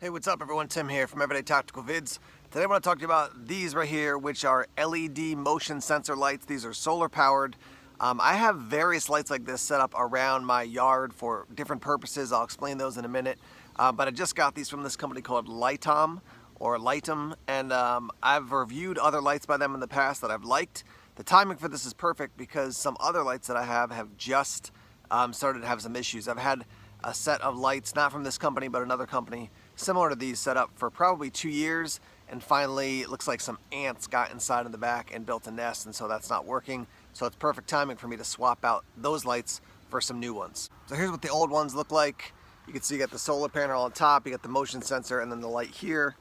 Hey, what's up everyone? Tim here from Everyday Tactical Vids. Today I want to talk to you about these right here, which are LED motion sensor lights. These are solar powered. I have various lights like this set up around my yard for different purposes. I'll explain those in a minute. But I just got these from this company called LITOM or LITOM, and I've reviewed other lights by them in the past that I've liked. The timing for this is perfect because some other lights that I have just started to have some issues. I've had a set of lights, not from this company, but another company, similar to these, set up for probably 2 years, and finally it looks like some ants got inside in the back and built a nest, and so that's not working. So it's perfect timing for me to swap out those lights for some new ones. So here's what the old ones look like. You can see you got the solar panel on top, you got the motion sensor, and then the light here.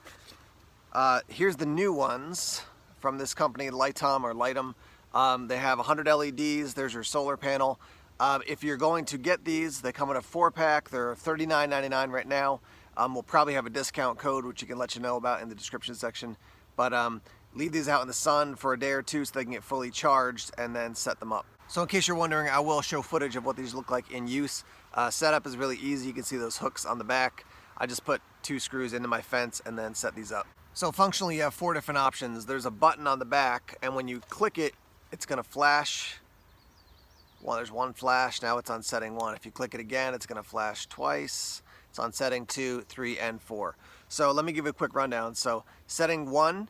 Here's the new ones from this company, LITOM or LITOM. They have 100 LEDs, there's your solar panel. If you're going to get these, they come in a 4-pack. They're $39.99 right now. We'll probably have a discount code, which you can let you know about in the description section. But leave these out in the sun for a day or two so they can get fully charged and then set them up. So in case you're wondering, I will show footage of what these look like in use. Setup is really easy. You can see those hooks on the back. I just put 2 screws into my fence and then set these up. So functionally you have 4 different options. There's a button on the back, and when you click it, it's going to flash. Well, there's one flash, now it's on setting 1. If you click it again, it's going to flash twice. It's on setting 2, 3, and 4. So let me give you a quick rundown. So setting 1,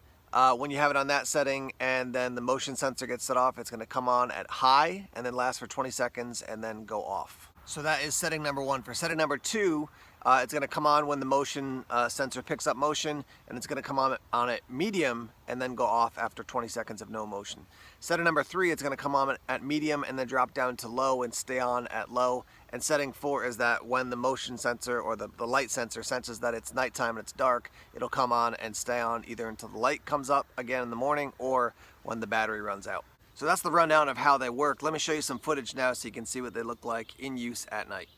when you have it on that setting and then the motion sensor gets set off, it's going to come on at high and then last for 20 seconds and then go off. So that is setting number 1. For setting number 2, it's going to come on when the motion sensor picks up motion, and it's going to come on at medium and then go off after 20 seconds of no motion. Setting number 3, it's going to come on at medium and then drop down to low and stay on at low. And setting 4 is that when the motion sensor or the light sensor senses that it's nighttime and it's dark, it'll come on and stay on either until the light comes up again in the morning or when the battery runs out. So that's the rundown of how they work. Let me show you some footage now so you can see what they look like in use at night.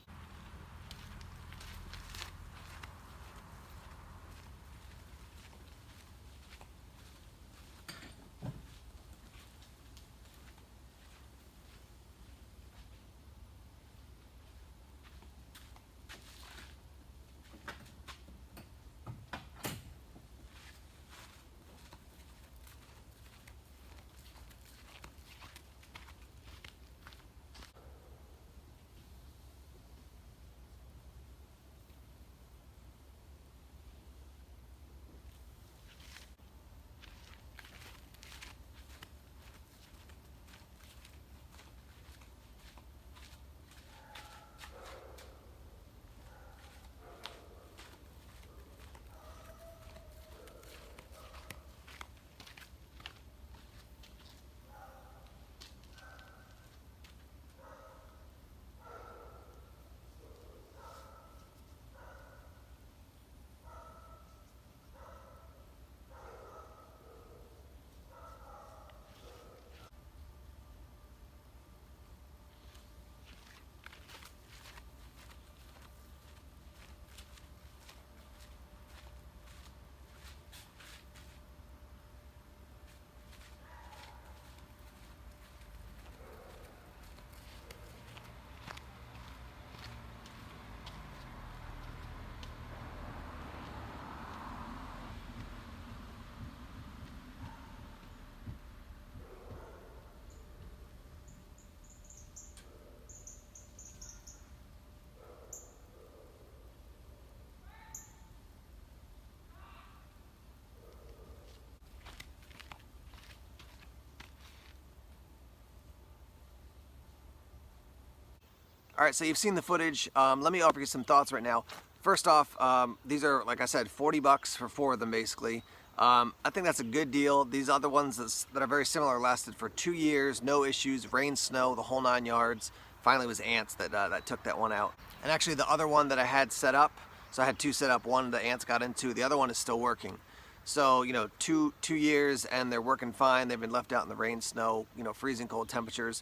All right, so you've seen the footage. Let me offer you some thoughts right now. First off, these are, like I said, $40 for 4 of them basically. I think that's a good deal. These other ones that are very similar lasted for 2 years, no issues, rain, snow, the whole 9 yards. Finally it was ants that took that one out. And actually the other one that I had set up, so I had 2 set up, one the ants got into, the other one is still working. So, you know, two years and they're working fine. They've been left out in the rain, snow, you know, freezing cold temperatures.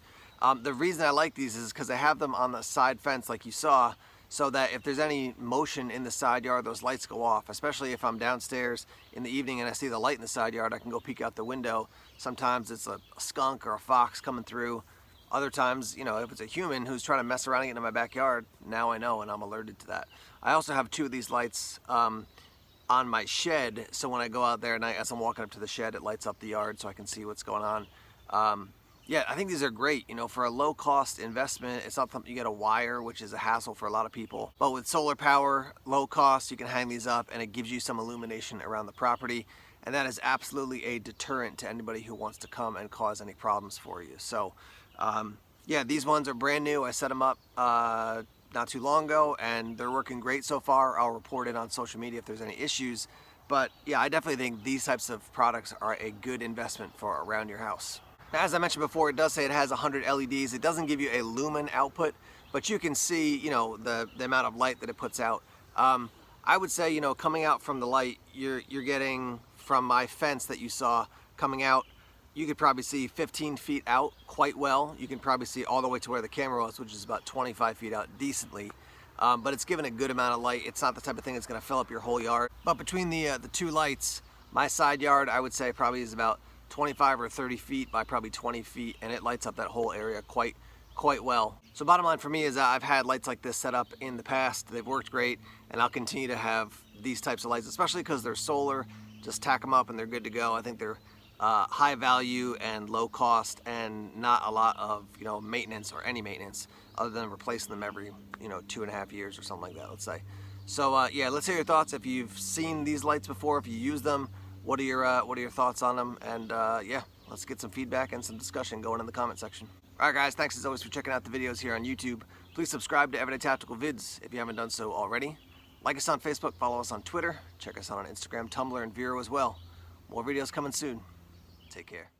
The reason I like these is because I have them on the side fence like you saw, so that if there's any motion in the side yard, those lights go off. Especially if I'm downstairs in the evening and I see the light in the side yard, I can go peek out the window. Sometimes it's a skunk or a fox coming through. Other times, you know, if it's a human who's trying to mess around and get in my backyard, now I know and I'm alerted to that. I also have 2 of these lights on my shed, so when I go out there at night, as I'm walking up to the shed, it lights up the yard so I can see what's going on. Yeah, I think these are great. You know, for a low cost investment, it's not something you get a wire, which is a hassle for a lot of people. But with solar power, low cost, you can hang these up and it gives you some illumination around the property. And that is absolutely a deterrent to anybody who wants to come and cause any problems for you. So, yeah, these ones are brand new. I set them up not too long ago and they're working great so far. I'll report it on social media if there's any issues. But yeah, I definitely think these types of products are a good investment for around your house. Now, as I mentioned before, it does say it has 100 LEDs. It doesn't give you a lumen output, but you can see, you know, the amount of light that it puts out. I would say, you know, coming out from the light, you're getting from my fence that you saw coming out, you could probably see 15 feet out quite well. You can probably see all the way to where the camera was, which is about 25 feet out decently. But it's given a good amount of light. It's not the type of thing that's going to fill up your whole yard. But between the two lights, my side yard, I would say probably is about 25 or 30 feet by probably 20 feet, and it lights up that whole area quite well. So bottom line for me is I've had lights like this set up in the past. They've worked great, and I'll continue to have these types of lights, especially because they're solar. Just tack them up and they're good to go. I think they're high value and low cost, and not a lot of, you know, maintenance or any maintenance other than replacing them every, you know, 2.5 years or something like that, let's say. So yeah, let's hear your thoughts. If you've seen these lights before, if you use them, what are your thoughts on them? And yeah, let's get some feedback and some discussion going in the comment section. All right, guys, thanks as always for checking out the videos here on YouTube. Please subscribe to Everyday Tactical Vids if you haven't done so already. Like us on Facebook, follow us on Twitter, check us out on Instagram, Tumblr, and Vero as well. More videos coming soon. Take care.